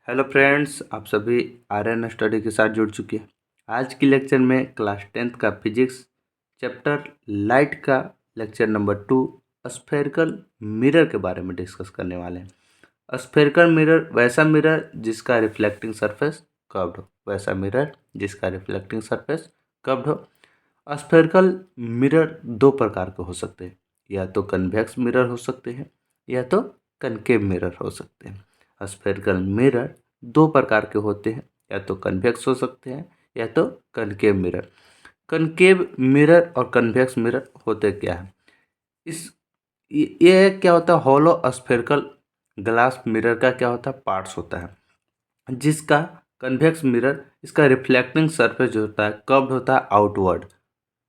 Hello friends, आप सभी Aryan study के साथ जुड़ चुके हैं। आज की लेक्चर में क्लास 10th का फिजिक्स चैप्टर लाइट का लेक्चर नंबर 2 स्फेरिकल मिरर के बारे में डिस्कस करने वाले हैं। स्फेरिकल मिरर वैसा मिरर जिसका रिफ्लेक्टिंग सरफेस कर्व्ड हो, वैसा मिरर जिसका रिफ्लेक्टिंग सरफेस कर्व्ड हो। स्फेरिकल मिरर दो प्रकार के हो सकते हैं, या तो कन्वेक्स मिरर हो सकते हैं या तो कनकेव मिरर हो सकते हैं। स्फेरिकल मिरर दो प्रकार के होते हैं, या तो कन्वेक्स हो सकते हैं या तो कनकेव मिरर। कनकेव मिरर और कन्वेक्स मिरर होते क्या है? इस ये क्या होता है, हॉलो स्फेरिकल ग्लास मिरर का क्या होता है, पार्ट्स होता है, जिसका कन्वेक्स मिरर इसका रिफ्लेक्टिंग सरफेस जो होता है कर्व्ड होता है आउटवर्ड।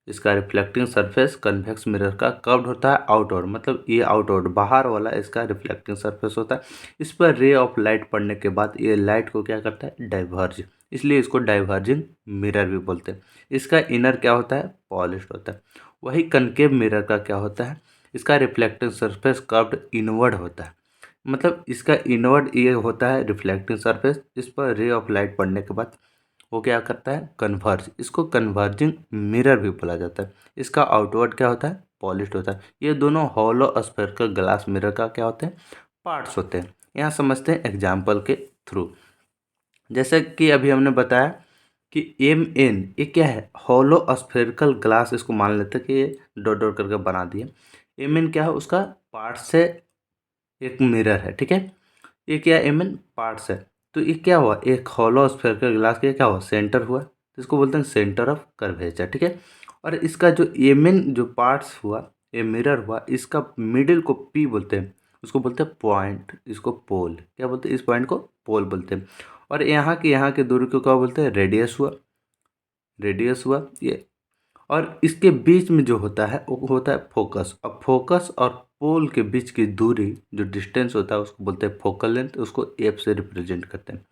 इसका रिफ्लेक्टिंग सरफेस कन्वेक्स मिरर का कर्व्ड होता है आउटवर्ड, मतलब ये आउटवर्ड बाहर वाला इसका रिफ्लेक्टिंग सरफेस होता है। इस पर रे ऑफ लाइट पड़ने के बाद ये लाइट को क्या करता है, डाइवर्ज, इसलिए इसको डाइवर्जिंग मिरर भी बोलते हैं। इसका इनर क्या होता है, पॉलिश्ड होता है। वही कनकेव मिरर का क्या होता है, इसका रिफ्लेक्टिंग सरफेस कर्व्ड इनवर्ड होता है, मतलब इसका इनवर्ड ये होता है रिफ्लेक्टिंग सरफेस, इस पर रे ऑफ लाइट पड़ने के बाद वो क्या करता है, कन्वर्ज, इसको कन्वर्जिंग मिरर भी बोला जाता है। इसका आउटवर्ड क्या होता है, पॉलिश्ड होता है। ये दोनों हॉलो स्फेरिकल ग्लास मिरर का क्या होते हैं, पार्ट्स होते हैं। यहाँ समझते हैं एग्जाम्पल के थ्रू। जैसे कि अभी हमने बताया कि एम एन ये क्या है, हॉलो स्फेरिकल ग्लास, इसको मान लेते हैं कि ये डॉट डॉट करके बना दिए। एम एन क्या है, उसका पार्ट्स है, एक मिरर है, ठीक है। ये क्या एम एन पार्ट्स है, तो ये क्या हुआ, एक हॉलो स्फेरिकल ग्लास का क्या हुआ, सेंटर हुआ, तो इसको बोलते हैं सेंटर ऑफ कर्वेचर, ठीक है। और इसका जो एम एन जो पार्ट्स हुआ, ये मिरर हुआ, इसका मिडिल को पी बोलते हैं, उसको बोलते हैं पॉइंट, इसको पोल क्या बोलते हैं, इस पॉइंट को पोल बोलते हैं। और यहाँ के दूरी को क्या बोलते हैं, रेडियस हुआ, रेडियस हुआ ये। और इसके बीच में जो होता है वो होता है फोकस। अब फोकस और पोल के बीच की दूरी जो डिस्टेंस होता है उसको बोलते हैं फोकल लेंथ, उसको एफ से रिप्रेजेंट करते हैं,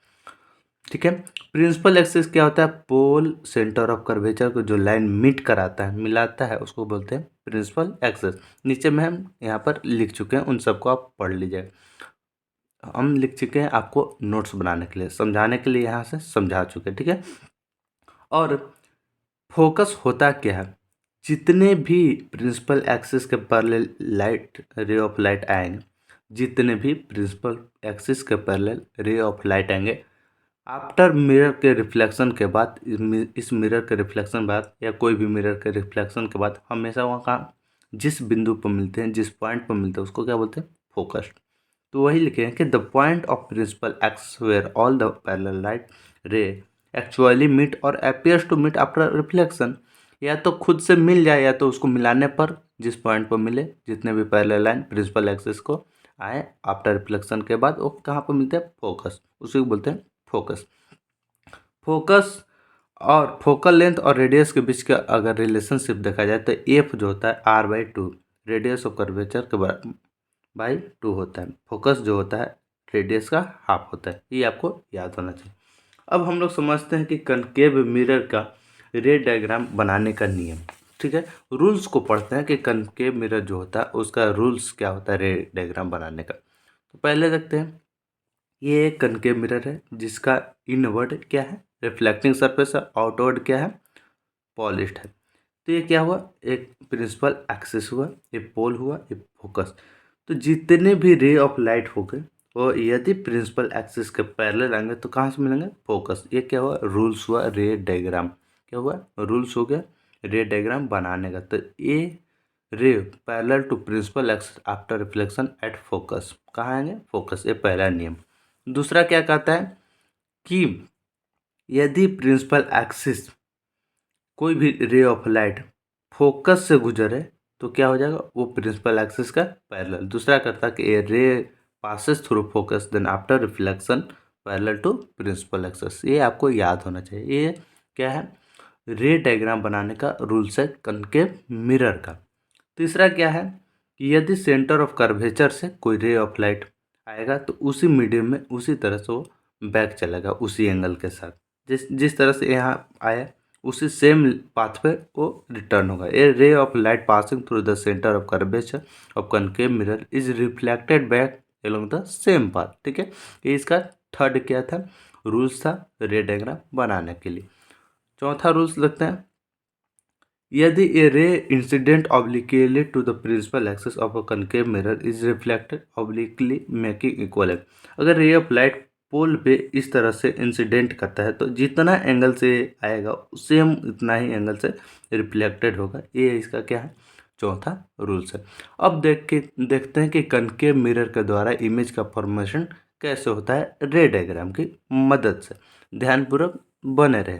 ठीक है। प्रिंसिपल एक्सिस क्या होता है, पोल सेंटर ऑफ कर्वेचर को जो लाइन मीट कराता है, मिलाता है, उसको बोलते हैं प्रिंसिपल एक्सिस। नीचे में हम यहाँ पर लिख चुके हैं, उन सबको आप पढ़ लीजिए। हम लिख चुके हैं, आपको नोट्स बनाने के लिए, समझाने के लिए यहाँ से समझा चुके हैं, ठीक है। और फोकस होता क्या है, जितने भी प्रिंसिपल एक्सिस के parallel light ray of light आएंगे, जितने भी प्रिंसिपल एक्सिस के पैरेलल रे ऑफ लाइट आएंगे, आफ्टर मिरर के रिफ्लेक्शन के बाद, इस मिरर के रिफ्लेक्शन बाद या कोई भी मिरर के रिफ्लेक्शन के बाद हमेशा वहाँ का जिस बिंदु पर मिलते हैं, जिस पॉइंट पर मिलते हैं, उसको क्या बोलते हैं, फोकस। तो वही लिखे हैं कि the point of principal axis where all the parallel light ray actually meet और appears to meet after reflection, या तो खुद से मिल जाए या तो उसको मिलाने पर, जिस पॉइंट पर मिले, जितने भी पैरेलल लाइन प्रिंसिपल एक्सिस को आए आफ्टर रिफ्लेक्शन के बाद, वो कहाँ पर मिलते हैं, फोकस, उसी को बोलते हैं फोकस। फोकस और फोकल लेंथ और रेडियस के बीच का अगर रिलेशनशिप देखा जाए तो एफ जो होता है R/2 रेडियस ऑफ कर्वेचर के बाई 2 होता है। फोकस जो होता है रेडियस का हाफ होता है, ये आपको याद होना चाहिए। अब हम लोग समझते हैं कि कनकेव मिरर का रे डायग्राम बनाने का नियम, ठीक है। रूल्स को पढ़ते हैं कि कनकेव मिरर जो होता है उसका रूल्स क्या होता है रे डायग्राम बनाने का। तो पहले देखते हैं, ये एक कनकेव मिरर है जिसका इनवर्ड क्या है, रिफ्लेक्टिंग सरफेस है, आउटवर्ड क्या है, पॉलिश्ड है। तो ये क्या हुआ, एक प्रिंसिपल एक्सिस हुआ, एक पोल हुआ, एक फोकस। तो जितने भी रे ऑफ लाइट हो गए वो यदि प्रिंसिपल एक्सिस के पैरेलल आएंगे तो कहाँ से मिलेंगे, फोकस। ये क्या हुआ, रूल्स हुआ रे डायग्राम, क्या हुआ, रूल्स हो गया रे डायग्राम बनाने का। तो ये ray parallel to principal axis after reflection at focus, कहाँ आएंगे, फोकस, ये पहला नियम। दूसरा क्या कहता है कि यदि प्रिंसिपल एक्सिस कोई भी रे ऑफ लाइट फोकस से गुजरे तो क्या हो जाएगा, वो प्रिंसिपल एक्सिस का पैरेलल। दूसरा करता है कि a ray passes through focus then after reflection parallel to principal axis. ये आपको याद होना चाहिए, ये क्या है, रे डायग्राम बनाने का रूल्स है कनकेव मिरर का। तीसरा क्या है कि यदि सेंटर ऑफ कर्वेचर से कोई रे ऑफ लाइट आएगा तो उसी मीडियम में उसी तरह से वो बैक चलेगा, उसी एंगल के साथ, जिस जिस तरह से यहाँ आया उसी सेम पाथ पे वो रिटर्न होगा। A ray of light passing through the centre of curvature of concave mirror is reflected back along the same path. ठीक है, ये इसका थर्ड क्या था, रूल्स था रे डायग्राम बनाने के लिए। चौथा रूल्स लगता है, यदि a ray incident obliquely to the principal axis of a concave mirror is reflected obliquely making equal. अगर रे ऑफ लाइट पोल पे इस तरह से इंसिडेंट करता है तो जितना एंगल से आएगा सेम उतना ही एंगल से रिफ्लेक्टेड होगा। ये इसका क्या है, चौथा रूल्स है। अब देखते हैं कि कनकेव मिरर के द्वारा इमेज का फॉर्मेशन कैसे होता है रे डायग्राम की मदद से। ध्यानपूर्वक बने रहे।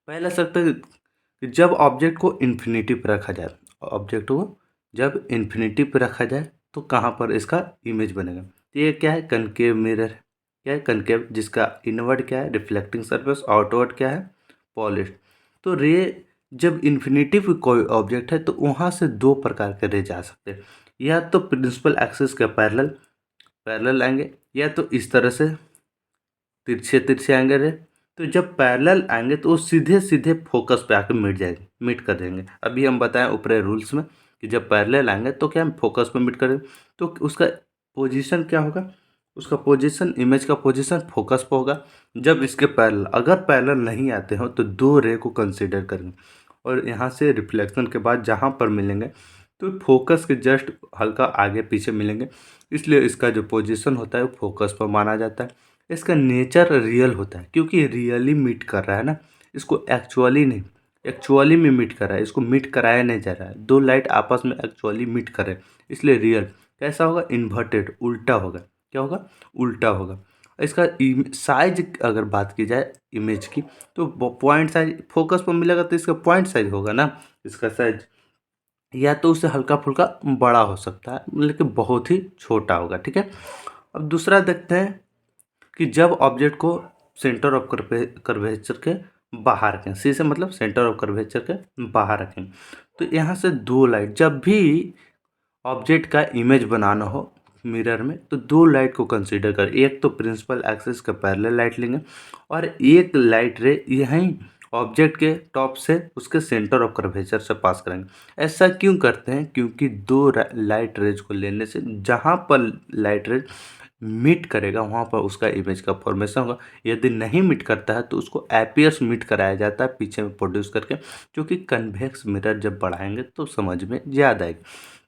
पहला शर्त है कि जब ऑब्जेक्ट को इन्फिनिटी पर रखा जाए, ऑब्जेक्ट को जब इन्फिनिटी पर रखा जाए तो कहाँ पर इसका इमेज बनेगा। तो ये क्या है, कनकेव मिरर है। क्या है, कनकेव, जिसका इनवर्ड क्या है, रिफ्लेक्टिंग सरफेस, आउटवर्ड क्या है, पॉलिश्ड। तो रे जब इन्फिनिटी पे कोई ऑब्जेक्ट है तो वहाँ से दो प्रकार के रे जा सकते हैं, या तो प्रिंसिपल एक्सिस के पैरेलल पैरेलल आएंगे, या तो इस तरह से तिरछे तिरछे आएंगे रे। तो जब पैरेलल आएंगे तो वो सीधे सीधे फोकस पे आके मिट जाएंगे, मिट कर देंगे। अभी हम बताएं ऊपरी रूल्स में कि जब पैरेलल आएंगे तो क्या हम फोकस पे मिट करेंगे, तो उसका पोजीशन क्या होगा, उसका पोजीशन, इमेज का पोजीशन फोकस पे होगा। जब इसके पैरेलल, अगर पैरेलल नहीं आते हो तो दो रे को कंसीडर करेंगे और यहाँ से रिफ्लेक्शन के बाद जहाँ पर मिलेंगे तो फोकस के जस्ट हल्का आगे पीछे मिलेंगे, इसलिए इसका जो पोजीशन होता है वो फोकस पर माना जाता है। इसका नेचर रियल होता है क्योंकि रियली मीट कर रहा है ना, इसको एक्चुअली नहीं, एक्चुअली में मीट कर रहा है, इसको मीट कराया नहीं जा रहा है। दो लाइट आपस में एक्चुअली मीट कर रहे हैं, इसलिए रियल। कैसा होगा, इन्वर्टेड, उल्टा होगा। क्या होगा, उल्टा होगा। इसका साइज अगर बात की जाए इमेज की तो पॉइंट साइज फोकस पर मिलेगा तो इसका पॉइंट साइज होगा ना, इसका साइज या तो उससे हल्का फुल्का बड़ा हो सकता है लेकिन बहुत ही छोटा होगा। ठीक है, अब दूसरा देखते हैं कि जब ऑब्जेक्ट को सेंटर ऑफ कर्वेचर के बाहर रखें, सी से मतलब सेंटर ऑफ कर्वेचर के बाहर रखें, तो यहाँ से दो लाइट, जब भी ऑब्जेक्ट का इमेज बनाना हो मिरर में तो दो लाइट को कंसीडर कर, एक तो प्रिंसिपल एक्सिस का पैरेलल लाइट लेंगे और एक लाइट रे यहीं ऑब्जेक्ट के टॉप से उसके सेंटर ऑफ कर्वेचर से पास करेंगे। ऐसा क्यों करते हैं, क्योंकि दो लाइट रेज को लेने से जहाँ पर लाइट रेज मीट करेगा वहाँ पर उसका इमेज का फॉर्मेशन होगा। यदि नहीं मीट करता है तो उसको एपियर्स मीट कराया जाता है पीछे में प्रोड्यूस करके, क्योंकि कन्वेक्स मिरर जब बढ़ाएंगे तो समझ में ज़्यादा आएगी।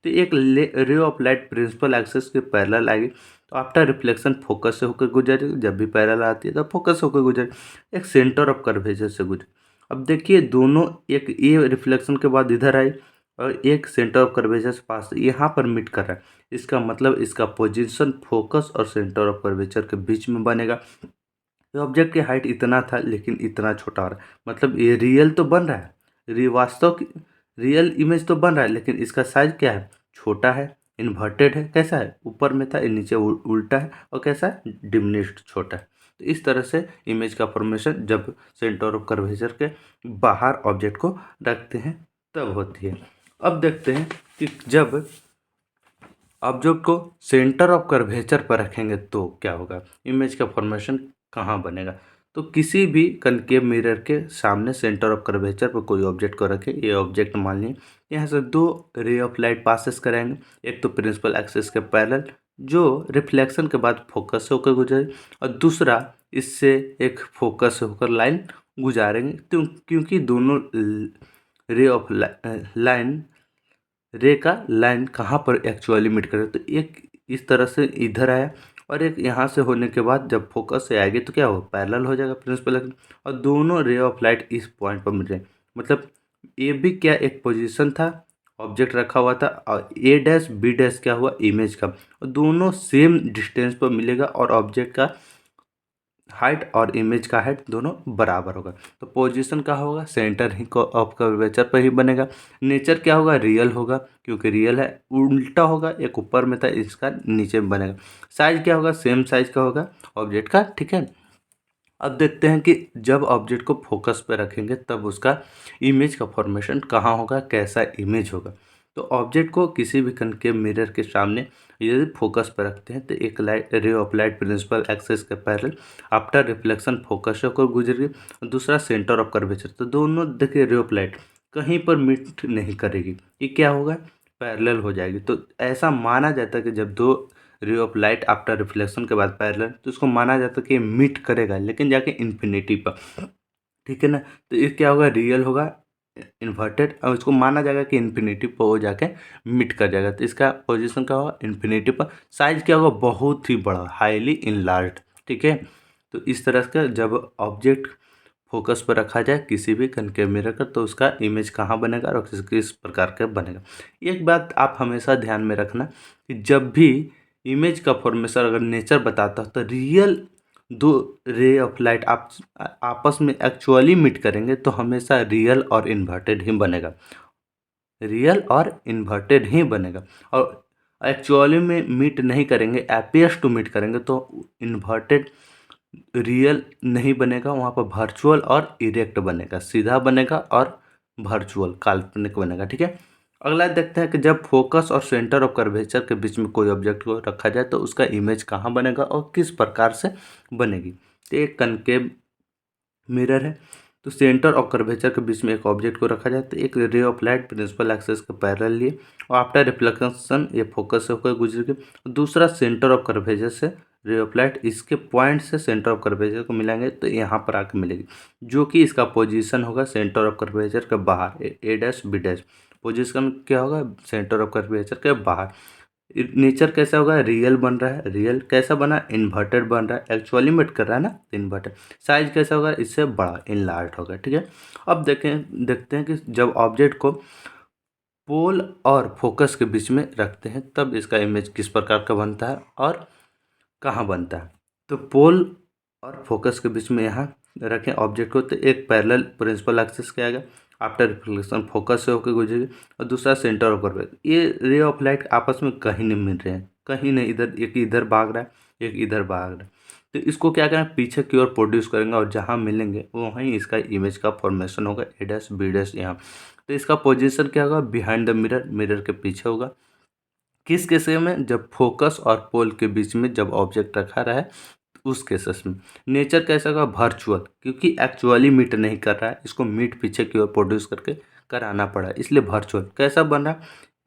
तो एक ray of light principal axis के पैरेलल आएगी तो आफ्टर रिफ्लेक्शन फोकस से होकर गुजरेगी, जब भी पैरेलल आती है तो फोकस से होकर गुजरेगी, एक सेंटर ऑफ कर्वेचर से गुजरे। अब देखिए दोनों, एक ये रिफ्लेक्शन के बाद इधर आई और एक सेंटर ऑफ कर्वेचर से पास यहाँ पर मीट कर रहा है, इसका मतलब इसका पोजीशन फोकस और सेंटर ऑफ कर्वेचर के बीच में बनेगा। ये ऑब्जेक्ट की हाइट इतना था लेकिन इतना छोटा हो रहा है, मतलब ये रियल तो बन रहा है, वास्तव रियल इमेज तो बन रहा है लेकिन इसका साइज क्या है, छोटा है, इन्वर्टेड है। कैसा है, ऊपर में था ये नीचे उल्टा है, और कैसा है, डिमिनिश्ड, छोटा है। तो इस तरह से इमेज का फॉर्मेशन जब सेंटर ऑफ कर्वेचर के बाहर ऑब्जेक्ट को रखते हैं तब होती है। अब देखते हैं कि जब ऑब्जेक्ट को सेंटर ऑफ कर्वेचर पर रखेंगे तो क्या होगा, इमेज का फॉर्मेशन कहाँ बनेगा। तो किसी भी कनकेव मिरर के सामने सेंटर ऑफ कर्वेचर पर कोई ऑब्जेक्ट को रखें, ये ऑब्जेक्ट मान लीजिए, यहाँ से दो रे ऑफ लाइट पासेस कराएंगे, एक तो प्रिंसिपल एक्सिस के पैरेलल जो रिफ्लेक्शन के बाद फोकस से होकर गुजरे, और दूसरा इससे एक फोकस से होकर लाइन गुजारेंगे। तो क्योंकि दोनों रे ऑफ लाइन रे का लाइन कहाँ पर एक्चुअली मीट करे, तो एक इस तरह से इधर आया और एक यहाँ से होने के बाद जब फोकस से आएगी तो क्या होगा, पैरेलल हो जाएगा प्रिंसिपल एक्सिस, और दोनों रे ऑफ लाइट इस पॉइंट पर मिल जाए। मतलब ए भी क्या एक पोजीशन था, ऑब्जेक्ट रखा हुआ था, और ए डैश बी डैश क्या हुआ, इमेज का, और दोनों सेम डिस्टेंस पर मिलेगा और ऑब्जेक्ट का हाइट और इमेज का हाइट दोनों बराबर होगा। तो पोजीशन का होगा, सेंटर ही ऑफ कर्वेचर पर ही बनेगा। नेचर क्या होगा, रियल होगा, क्योंकि रियल है, उल्टा होगा, एक ऊपर में था इसका नीचे में बनेगा। साइज क्या होगा, सेम साइज का होगा ऑब्जेक्ट का। ठीक है, अब देखते हैं कि जब ऑब्जेक्ट को फोकस पे रखेंगे तब उसका इमेज का फॉर्मेशन कहाँ होगा, कैसा इमेज होगा। तो ऑब्जेक्ट को किसी भी कनकेव मिरर के सामने यदि फोकस पर रखते हैं तो एक light ray of light principal axis के पैरेलल आफ्टर रिफ्लेक्शन फोकस होकर गुजरेगी, दूसरा सेंटर ऑफ कर्वेचर। तो दोनों देखिए रे ऑफ लाइट कहीं पर मीट नहीं करेगी, ये क्या होगा, पैरेलल हो जाएगी। तो ऐसा माना जाता है कि जब दो रे ऑफ लाइट आफ्टर रिफ्लेक्शन के बाद पैरेलल, तो इसको माना जाता है कि मीट करेगा लेकिन जाके इन्फिनिटी पर, ठीक है ना। तो ये क्या होगा, रियल होगा इन्वर्टेड, और इसको माना जाएगा कि इन्फिनिटी पर वो जाके मीट कर जाएगा। तो इसका पोजीशन क्या होगा, इन्फिनिटी पर। साइज क्या होगा, बहुत ही बड़ा, हाईली इनलार्ज, ठीक है। तो इस तरह का जब ऑब्जेक्ट फोकस पर रखा जाए किसी भी कनकेव मिरर का, तो उसका इमेज कहाँ बनेगा और किस प्रकार का बनेगा। एक बात आप हमेशा ध्यान में रखना कि जब भी इमेज का फॉर्मेशन अगर नेचर बताता है तो रियल दो रे ऑफ लाइट आप आपस में एक्चुअली मीट करेंगे तो हमेशा रियल और इन्वर्टेड ही बनेगा, रियल और इन्वर्टेड ही बनेगा। और एक्चुअली में मीट नहीं करेंगे, एपियर्स टू मीट करेंगे तो इन्वर्टेड रियल नहीं बनेगा, वहाँ पर वर्चुअल और इरेक्ट बनेगा, सीधा बनेगा और वर्चुअल काल्पनिक बनेगा, ठीक है। अगला देखते हैं कि जब फोकस और सेंटर ऑफ कर्वेचर के बीच में कोई ऑब्जेक्ट को रखा जाए तो उसका इमेज कहाँ बनेगा और किस प्रकार से बनेगी। तो एक कनकेव मिरर है, तो सेंटर ऑफ कर्वेचर के बीच में एक ऑब्जेक्ट को रखा जाए तो एक ray of light principal axis के पैरेलल लिए और आफ्टर रिफ्लेक्शन ये फोकस से होकर गुजरेगी। दूसरा सेंटर ऑफ कर्वेचर से रे ऑफ लाइट इसके पॉइंट से सेंटर ऑफ कर्वेचर को मिलाएंगे तो यहाँ पर आके मिलेगी, जो कि इसका पोजीशन होगा सेंटर ऑफ कर्वेचर के बाहर, ए डैश बी डैश। पोजीशन क्या होगा, सेंटर ऑफ कर्वेचर के बाहर। नेचर कैसा होगा, रियल बन रहा है, रियल कैसा बना, इन्वर्टेड बन रहा है, एक्चुअली मेट कर रहा है ना, इन्वर्टेड। साइज कैसा होगा, इससे बड़ा, इनलार्ज होगा, ठीक है। अब देखते हैं कि जब ऑब्जेक्ट को पोल और फोकस के बीच में रखते हैं तब इसका इमेज किस प्रकार का बनता है और कहाँ बनता है। तो पोल और फोकस के बीच में यहाँ रखें ऑब्जेक्ट को तो एक पैरेलल प्रिंसिपल एक्सिस क्या आएगा, आफ्टर रिफ्लेक्शन फोकस से होकर गुजरेगी, और दूसरा सेंटर ऑफ कर्वेचर। ये रे ऑफ लाइट आपस में कहीं नहीं मिल रहे हैं, कहीं नहीं, इधर एक इधर भाग रहा है एक इधर भाग रहा है, तो इसको क्या करें, पीछे की ओर प्रोड्यूस करेंगे और जहाँ मिलेंगे वहीं इसका इमेज का फॉर्मेशन होगा, ए डैश बी डैश यहाँ। तो इसका पोजीशन क्या होगा, बिहाइंड द मिरर, मिरर के पीछे होगा। किस केस में, जब फोकस और पोल के बीच में जब ऑब्जेक्ट रखा रहा है उस केसेस में। नेचर कैसा होगा, वर्चुअल, क्योंकि एक्चुअली मीट नहीं कर रहा है, इसको मीट पीछे की ओर प्रोड्यूस करके कराना पड़ा, इसलिए वर्चुअल। कैसा बन रहा,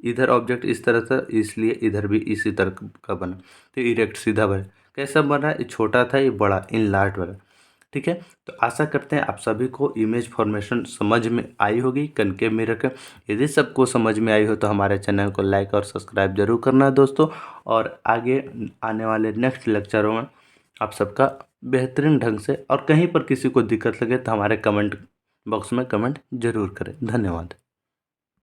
इधर ऑब्जेक्ट इस तरह से, इसलिए इधर भी इसी तरह का बना, तो इरेक्ट सीधा बना। कैसा बन रहा है, ये छोटा था ये बड़ा, इन लार्ज बना, ठीक है। तो आशा करते हैं आप सभी को इमेज फॉर्मेशन समझ में आई होगी कनकेव मिरर का। यदि सबको समझ में आई हो तो हमारे चैनल को लाइक और सब्सक्राइब जरूर करना दोस्तों, और आगे आने वाले नेक्स्ट लेक्चरों में आप सबका बेहतरीन ढंग से, और कहीं पर किसी को दिक्कत लगे तो हमारे कमेंट बॉक्स में कमेंट जरूर करें। धन्यवाद।